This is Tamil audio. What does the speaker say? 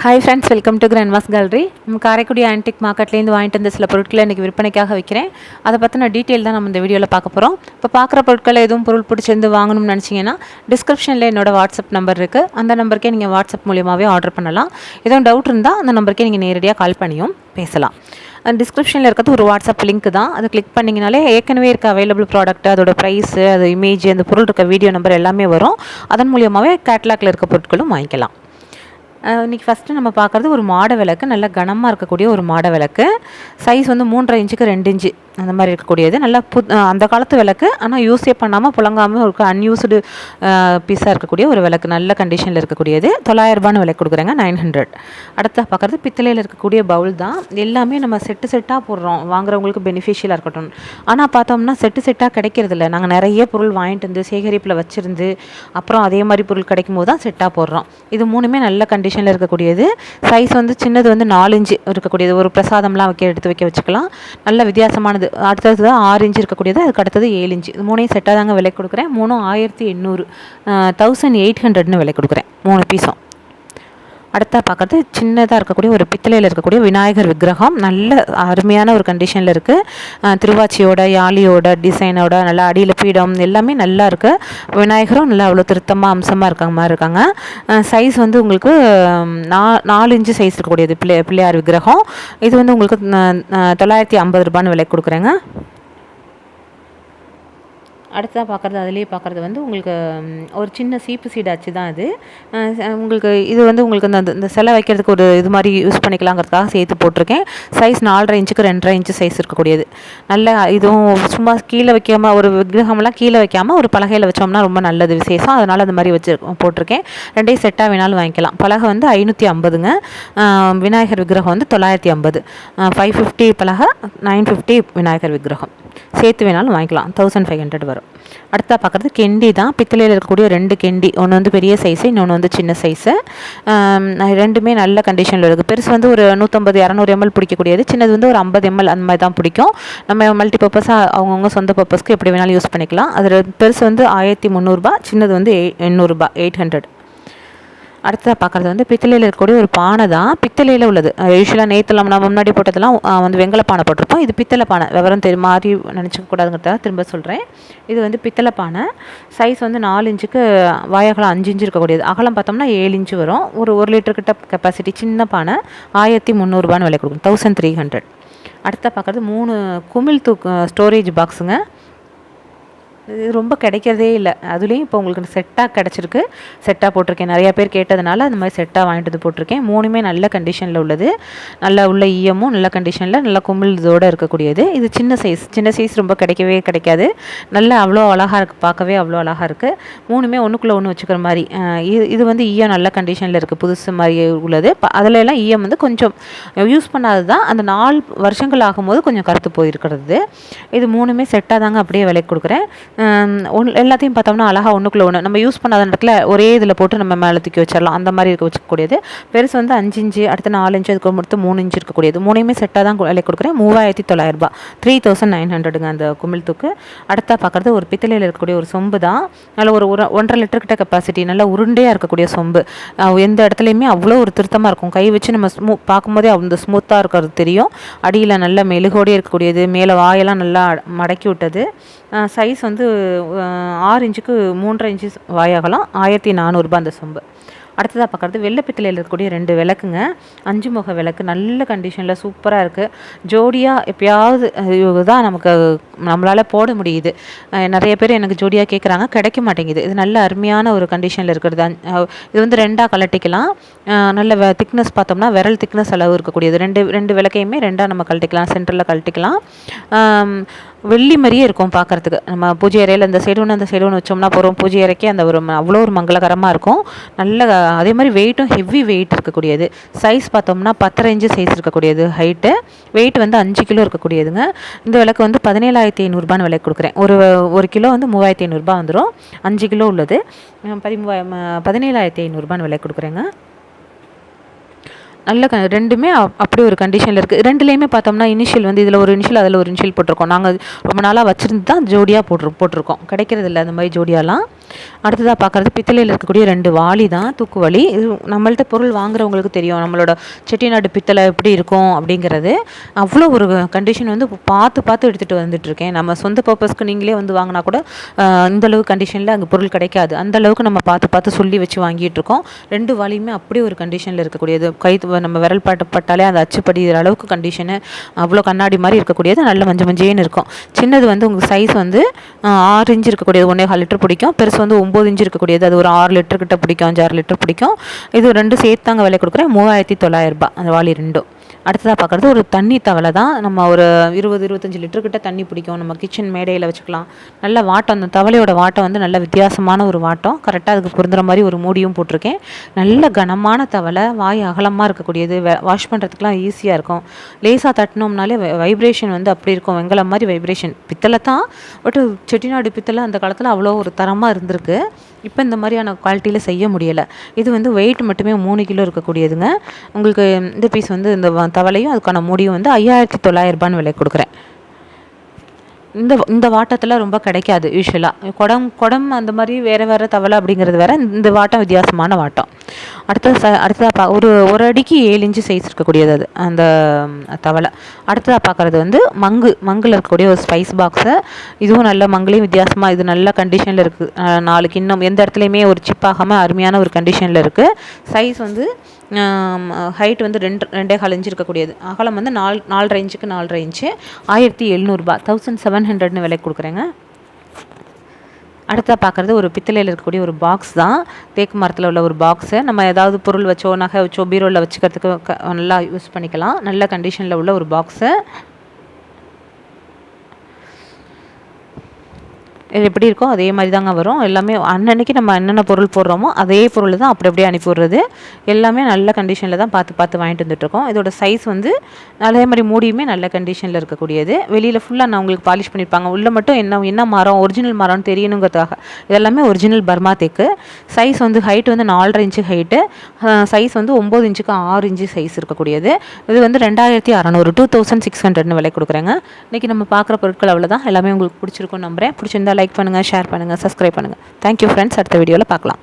Hi friends, welcome to grandma's gallery. நம்ம காரைக்குடி ஆன்டிக் மார்க்கெட்லேருந்து வாங்கிட்டு வந்த சில பொருட்களை இன்றைக்கி விற்பனைக்காக வைக்கிறேன். அதை பற்றின டீட்டெயில் தான் நம்ம இந்த வீடியோவில் பார்க்க போகிறோம். இப்போ பார்க்குற பொருட்களை எதுவும் பொருள் பிடிச்சிருந்து வாங்கணும்னு நினச்சிங்கன்னா டிஸ்கிரிப்ஷனில் என்னோடய வாட்ஸ்அப் நம்பர் இருக்குது. அந்த நம்பருக்கே நீங்கள் வாட்ஸ்அப் மூலியமாகவே ஆர்டர் பண்ணலாம். எதுவும் டவுட் இருந்தால் அந்த நம்பருக்கே நீங்கள் நேரடியாக கால் பண்ணியும் பேசலாம். டிஸ்கிரிப்ஷனில் இருக்கிறது ஒரு வாட்ஸ்அப் லிங்க் தான். அதை கிளிக் பண்ணிங்கனாலே ஏற்கனவே இருக்க அவைலபிள் ப்ராடக்ட், அதோட ப்ரைஸு, அது இமேஜ், அந்த பொருள் இருக்க வீடியோ நம்பர் எல்லாமே வரும். அதன் மூலியமாகவே கேட்லாகில் இருக்க பொருட்களும் வாங்கிக்கலாம். இன்றைக்கி ஃபஸ்ட்டு நம்ம பார்க்குறது ஒரு மாட விளக்கு. நல்ல கனமாக இருக்கக்கூடிய ஒரு மாட விளக்கு. சைஸ் வந்து 3.5 இன்ச்சுக்கு 2 இன்ச்சு அந்த மாதிரி இருக்கக்கூடியது. நல்லா அந்த காலத்து விளக்கு, ஆனால் யூஸே பண்ணாமல் புழங்காமல் இருக்க அன்யூஸ்டு பீஸாக இருக்கக்கூடிய ஒரு விளக்கு. நல்ல கண்டிஷனில் இருக்கக்கூடியது. 900 ரூபான்னு விலை கொடுக்குறாங்க, 900. அடுத்த பார்க்குறது பித்தளையில் இருக்கக்கூடிய பவுல் தான். எல்லாமே நம்ம செட்டாக போடுறோம், வாங்குறவங்களுக்கு பெனிஃபிஷியலாக இருக்கட்டும். ஆனால் பார்த்தோம்னா செட்டாக கிடைக்கிறதில்ல. நாங்கள் நிறைய பொருள் வாங்கிட்டு வந்து சேகரிப்பில் வச்சுருந்து அப்புறம் அதே மாதிரி பொருள் கிடைக்கும் போது தான் செட்டாக போடுறோம். இது மூணுமே நல்ல கண்டிஷனில் இருக்கக்கூடியது. சைஸ் வந்து சின்னது வந்து 4 இன்ச்சு இருக்கக்கூடியது. ஒரு பிரசாதம்லாம் எடுத்து வைக்க வச்சுக்கலாம். நல்ல வித்தியாசமானது. அடுத்தது 6 இன்ச்சு இருக்கக்கூடியது. அதுக்கு அடுத்தது 7 இன்ச்சு. இது மூணையும் செட்டாக தாங்க விலை கொடுக்குறேன். 1800 1800ன்னு விலை கொடுக்குறேன் 3 பீஸும். அடுத்த பார்க்குறது சின்னதாக இருக்கக்கூடிய ஒரு பித்தளையில் இருக்கக்கூடிய விநாயகர் விக்கிரகம். நல்ல அருமையான ஒரு கண்டிஷனில் இருக்குது. திருவாச்சியோட யாழியோட டிசைனோட நல்லா அடியில் பீடம் எல்லாமே நல்லா இருக்குது. விநாயகரும் நல்லா அவ்வளோ திருத்தமாக அம்சமாக இருக்காங்க மாதிரி இருக்காங்க. சைஸ் வந்து உங்களுக்கு 4 இன்ச்சு சைஸ் இருக்கக்கூடியது பிள்ளையார் விக்கிரகம். இது வந்து உங்களுக்கு 950 ரூபான்னு விலை கொடுக்குறேங்க. அடுத்ததாக பார்க்குறது, அதிலே பார்க்குறது வந்து உங்களுக்கு ஒரு சின்ன சீப்பு சீடாச்சு தான் இது. உங்களுக்கு இது வந்து உங்களுக்கு இந்த சிலை வைக்கிறதுக்கு ஒரு இது மாதிரி யூஸ் பண்ணிக்கலாங்கிறதுக்காக சேர்த்து போட்டிருக்கேன். சைஸ் 4.5 இன்ச்சுக்கு 2.5 இன்ச்சு சைஸ் இருக்கக்கூடியது. நல்ல இதுவும் சும்மா கீழே வைக்காமல், ஒரு விக்கிரகம்லாம் கீழே வைக்காமல் ஒரு பலகையில் வச்சோம்னா ரொம்ப நல்லது, விசேஷம். அதனால் அந்த மாதிரி போட்டிருக்கேன். ரெண்டையும் செட்டாக வேணாலும் வாங்கிக்கலாம். பலகை வந்து 550ங்க. விநாயகர் விக்கிரகம் வந்து 950. 550 பலகை, 950 விநாயகர் விக்கிரகம். சேர்த்து வேணாலும் வாங்கிக்கலாம். 1500 வரும். அடுத்தா பார்க்குறது கெண்டி தான். பித்தளையில் இருக்கக்கூடிய 2 கெண்டி. ஒன்று வந்து பெரிய சைஸு, இன்னொன்று வந்து சின்ன சைஸு. ரெண்டுமே நல்ல கண்டிஷனில் இருக்குது. பெருசு வந்து ஒரு 150-200 ml பிடிக்கக்கூடியது. சின்னது வந்து ஒரு 50 ml அந்த மாதிரி தான் பிடிக்கும். நம்ம மல்டி பர்பஸாக அவங்கவுங்க சொந்த பர்பஸ்க்கு எப்படி வேணாலும் யூஸ் பண்ணிக்கலாம். அது பெருசு வந்து 1300 ரூபா, சின்னது வந்து 800 ரூபா, 800. அடுத்ததாக பார்க்குறது வந்து பித்தளையில் இருக்கக்கூடிய ஒரு பானை தான். பித்தளையில் உள்ளது. யூஸ்வலாக நேற்றுலாம் நம்ம முன்னாடி போட்டதெல்லாம் வந்து வெங்கல பானை போட்டிருப்போம். இது பித்தளை பானை. விவரம் மாதிரி நினச்சிக்கக்கூடாதுங்கிறதுக்காக திரும்ப சொல்கிறேன். இது வந்து பித்தளை பானை. சைஸ் வந்து 4 இன்ச்சுக்கு வாயகலம் 5 இன்ச்சு இருக்கக்கூடியது. அகலம் பார்த்தோம்னா 7 இன்ச்சு வரும். ஒரு 1 லிட்டர் கிட்ட கெப்பாசிட்டி. சின்ன பானை. 1300 ரூபான்னு விலை கொடுக்கும், 1300. அடுத்த பார்க்குறது 3 குமிழ் ஸ்டோரேஜ் பாக்ஸுங்க. இது ரொம்ப கிடைக்கிறதே இல்லை. அதுலேயும் இப்போ உங்களுக்கு செட்டாக கிடச்சிருக்கு. செட்டாக போட்டிருக்கேன். நிறையா பேர் கேட்டதுனால அந்த மாதிரி செட்டாக வாங்கிட்டு வந்து போட்டிருக்கேன். மூணுமே நல்ல கண்டிஷனில் உள்ளது. நல்ல உள்ள ஈயமும் நல்ல கண்டிஷனில் நல்ல குமிழ் இதோடு இருக்கக்கூடியது. இது சின்ன சைஸ் ரொம்ப கிடைக்காது. நல்ல அவ்வளோ அழகாக இருக்குது, பார்க்கவே அவ்வளோ அழகாக இருக்குது. மூணுமே ஒன்றுக்குள்ளே ஒன்று வச்சுக்கிற மாதிரி. இது வந்து ஈயம் நல்ல கண்டிஷனில் இருக்குது, புதுசு மாதிரி உள்ளது. அதில் எல்லாம் ஈயம் வந்து கொஞ்சம் யூஸ் பண்ணாது தான். அந்த 4 வருஷங்கள் ஆகும்போது கொஞ்சம் கருத்து போயிருக்கிறது. இது மூணுமே செட்டாக தாங்க அப்படியே விலைக்கு கொடுக்குறேன். எல்லாத்தையும் பார்த்தோம்னா அழகாக ஒன்றுக்குள்ளே ஒன்று நம்ம யூஸ் பண்ணாத இடத்துல ஒரே இதில் போட்டு நம்ம மேலே தூக்கி வச்சிடலாம். அந்த மாதிரி வச்சுக்கக்கூடியது. பெருசு வந்து 5 இன்ச்சு, அடுத்து 4 இன்ச்சு, அதுக்கு மொத்த 3 இன்ச்சு இருக்கக்கூடியது. மூணையுமே செட்டாக தான் விலை கொடுக்குறேன். 3900 ரூபா, 3900ங்க அந்த குமிழ் தூக்கு. அடுத்தா பார்க்குறது ஒரு பித்தளையில் இருக்கக்கூடிய ஒரு சொம்பு தான். நல்ல ஒரு 1.5 லிட்டர் கிட்ட கெப்பாசிட்டி. நல்லா உருண்டையாக இருக்கக்கூடிய சொம்பு. எந்த இடத்துலையுமே அவ்வளோ ஒரு திருத்தமாக இருக்கும். கை வச்சு நம்ம பார்க்கும்போதே அந்த ஸ்மூத்தாக இருக்கிறது தெரியும். அடியில் நல்ல மெழுகோடே இருக்கக்கூடியது. மேலே வாயெல்லாம் நல்லா மடக்கி விட்டது. சைஸ் வந்து 6 இன்ச்சுக்கு 3.5 இன்ச்சு வாயாகலாம். 1400 ரூபா அந்த சொம்பு. அடுத்ததாக பார்க்குறது வெள்ளை பித்தளையில் இருக்கக்கூடிய 2 விளக்குங்க. 5 முக விளக்கு. நல்ல கண்டிஷனில் சூப்பராக இருக்குது. ஜோடியாக எப்பயாவது தான் நம்மளால் போட முடியுது. நிறைய பேர் எனக்கு ஜோடியாக கேட்குறாங்க, கிடைக்க மாட்டேங்குது. இது நல்ல அருமையான ஒரு கண்டிஷனில் இருக்கிறது. இது வந்து 2ஆக கலட்டிக்கலாம். நல்ல திக்னஸ் பார்த்தோம்னா விரல் திக்னஸ் அளவு இருக்கக்கூடியது. ரெண்டு விளக்கையுமே 2ஆக நம்ம கழட்டிக்கலாம். சென்டரில் கழட்டிக்கலாம். வெள்ளி மாதிரியே இருக்கும் பார்க்குறதுக்கு. நம்ம பூஜை அறையில் இந்த சைடு ஒன்று அந்த சைடு ஒன்று வச்சோம்னா போகிறோம். பூஜை அறைக்கு அந்த அவ்வளோ ஒரு மங்களகரமாக இருக்கும். நல்ல அதே மாதிரி வெயிட்டும் ஹெவி வெயிட் இருக்கக்கூடியது. சைஸ் பார்த்தோம்னா 10.5 இன்ச்சு சைஸ் இருக்கக்கூடியது ஹைட்டு. வெயிட் வந்து 5 கிலோ இருக்கக்கூடியதுங்க. இந்த விலைக்கு வந்து 17,500 ரூபான்னு விலை கொடுக்குறேன். ஒரு கிலோ வந்து 3500 ரூபா வந்துடும். 5 கிலோ உள்ளது. 17,500 ரூபான்னு விலை கொடுக்குறேங்க. நல்ல ரெண்டுமே அப்படி ஒரு கண்டிஷனில் இருக்குது. ரெண்டுலேயுமே பார்த்தோம்னா இனிஷியல் வந்து இதில் ஒரு இனிஷியல் அதில் ஒரு இனிஷியல் போட்டிருக்கோம். நாங்கள் ரொம்ப நாளாக வச்சுருந்து தான் ஜோடியாக போட்டிருக்கோம். கிடைக்கிறதில்ல அந்த மாதிரி ஜோடியாலாம். அடுத்ததாக பார்க்குறது பித்தளையில் இருக்கக்கூடிய 2 வாளி தான், தூக்குவாளி. இது நம்மள்ட்ட பொருள் வாங்குறவங்களுக்கு தெரியும் நம்மளோட செட்டிநாடு பித்தளை எப்படி இருக்கும் அப்படிங்கிறது. அவ்வளோ ஒரு கண்டிஷன் வந்து பார்த்து பார்த்து எடுத்துகிட்டு வந்துட்டுருக்கேன். நம்ம சொந்த பர்பஸ்க்கு நீங்களே வந்து வாங்கினா கூட இந்தளவு கண்டிஷனில் அங்கே பொருள் கிடைக்காது. அந்தளவுக்கு நம்ம பார்த்து பார்த்து சொல்லி வச்சு வாங்கிட்டுருக்கோம். 2 வாளியுமே அப்படி ஒரு கண்டிஷனில் இருக்கக்கூடியது. நம்ம விரல் பட்டாலே அந்த அச்சுப்படிகிற அளவுக்கு கண்டிஷனு, அவ்வளோ கண்ணாடி மாதிரி இருக்கக்கூடியது. நல்ல மஞ்சேன்னு இருக்கும். சின்னது வந்து உங்களுக்கு சைஸ் வந்து 6 இன்ச்சு இருக்கக்கூடியது 1.25 லிட்டர் பிடிக்கும். பெருசு வந்து 9 இன்ச்சு இருக்கக்கூடியது, அது ஒரு 6 லிட்டர் கிட்ட பிடிக்கும், 5-6 லிட்டர் பிடிக்கும். இது 2 சேர்த்தாங்க விலை கொடுக்குறேன், 3900 ரூபாய் அந்த வாளி 2. அடுத்ததாக பார்க்குறது ஒரு தண்ணி தவளை தான். நம்ம ஒரு 20-25 லிட்டர் கிட்ட தண்ணி பிடிக்கும். நம்ம கிச்சன் மேடையில் வச்சுக்கலாம். நல்ல வாட்டம், அந்த தவளையோட வாட்டம் வந்து நல்ல வித்தியாசமான ஒரு வாட்டம். கரெக்டாக அதுக்கு பொருந்துற மாதிரி ஒரு மூடியும் போட்டிருக்கேன். நல்ல கனமான தவளை, வாய் அகலமாக இருக்கக்கூடியது. வாஷ் பண்ணுறதுக்குலாம் ஈஸியாக இருக்கும். லேசாக தட்டினோம்னாலே வைப்ரேஷன் வந்து அப்படி இருக்கும், வெங்கலம் மாதிரி வைப்ரேஷன். பித்தளை தான், பட் செட்டிநாடு பித்தளை அந்த காலத்தில் அவ்வளோ ஒரு தரமாக இருந்திருக்கு. இப்போ இந்த மாதிரியான குவாலிட்டியில் செய்ய முடியலை. இது வந்து வெயிட் மட்டுமே 3 கிலோ இருக்கக்கூடியதுங்க. உங்களுக்கு இந்த பீஸ் வந்து இந்த தவளையும் அதுக்கான மூடியும் வந்து 5900 ரூபான்னு விலை கொடுக்குறேன். இந்த வாட்டத்தில் ரொம்ப கிடைக்காது யூஸ்வலாக. குடம் அந்த மாதிரி வேறு தவளை அப்படிங்கிறது வேறு. இந்த வாட்டம் வித்தியாசமான வாட்டம். அடுத்ததாக ஒரு அடிக்கு 7 இன்ச்சு சைஸ் இருக்கக்கூடியது அது அந்த தவளை. அடுத்ததாக பார்க்குறது வந்து மங்கில் இருக்கக்கூடிய ஒரு ஸ்பைஸ் பாக்ஸு. இதுவும் நல்ல மங்கிலையும் வித்தியாசமாக, இது நல்ல கண்டிஷனில் இருக்குது. 4 கிண்ணம் எந்த இடத்துலையுமே ஒரு சிப் ஆகாமல் அருமையான ஒரு கண்டிஷனில் இருக்குது. சைஸ் வந்து ஹைட் வந்து 2.25 இன்ச்சு இருக்கக்கூடியது. அகலம் வந்து 4.5 இன்ச்சுக்கு 4.5 இன்ச்சு. 1700 ரூபாய், 1700ன்னு விலை கொடுக்குறேங்க. அடுத்ததாக பார்க்குறது ஒரு பித்தளையில் இருக்கக்கூடிய ஒரு பாக்ஸ் தான். தேக்கு மரத்தில் உள்ள ஒரு பாக்ஸு. நம்ம ஏதாவது பொருள் வச்சோ நகை வச்சோ பீரோவில் வச்சுக்கிறதுக்கு நல்லா யூஸ் பண்ணிக்கலாம். நல்ல கண்டிஷனில் உள்ள ஒரு பாக்ஸு. இது எப்படி இருக்கோ அதே மாதிரி தாங்க வரும். எல்லாமே அன்னன்னைக்கு நம்ம என்னென்ன பொருள் போடுறோமோ அதே பொருள் தான் அப்படியே அனுப்பி விடுறது. எல்லாமே நல்ல கண்டிஷனில் தான் பார்த்து வாங்கிட்டு வந்துட்டுருக்கோம். இதோட சைஸ் வந்து அதே மாதிரி மூடியுமே நல்ல கண்டிஷனில் இருக்கக்கூடியது. வெளியில் ஃபுல்லாக நான் உங்களுக்கு பாலிஷ் பண்ணியிருப்பாங்க. உள்ளே மட்டும் என்ன மரம், ஒரிஜினல் மரம்னு தெரியணுங்கிறதுக்காக. இதெல்லாமே ஒரிஜினல் பர்மா தேக்கு. சைஸ் வந்து ஹைட் வந்து 4.5 இன்ச்சு ஹைட்டு. சைஸ் வந்து 9 இன்ச்சுக்கு 6 இன்ச்சு சைஸ் இருக்கக்கூடியது. இது வந்து 2600, 2600ன்னு விலை கொடுக்குறேங்க. இன்றைக்கி நம்ம பார்க்குற பொருட்கள் அவ்வளோதான். எல்லாமே உங்களுக்கு பிடிச்சிருக்கும்னு நம்புகிறேன். பிடிச்சிருந்தா லைக் பண்ணுங்கள், ஷேர் பண்ணுங்கள், சப்ஸ்கிரைப் பண்ணுங்கள். Thank you friends. அடுத்த வீடியோவில் பார்க்கலாம்.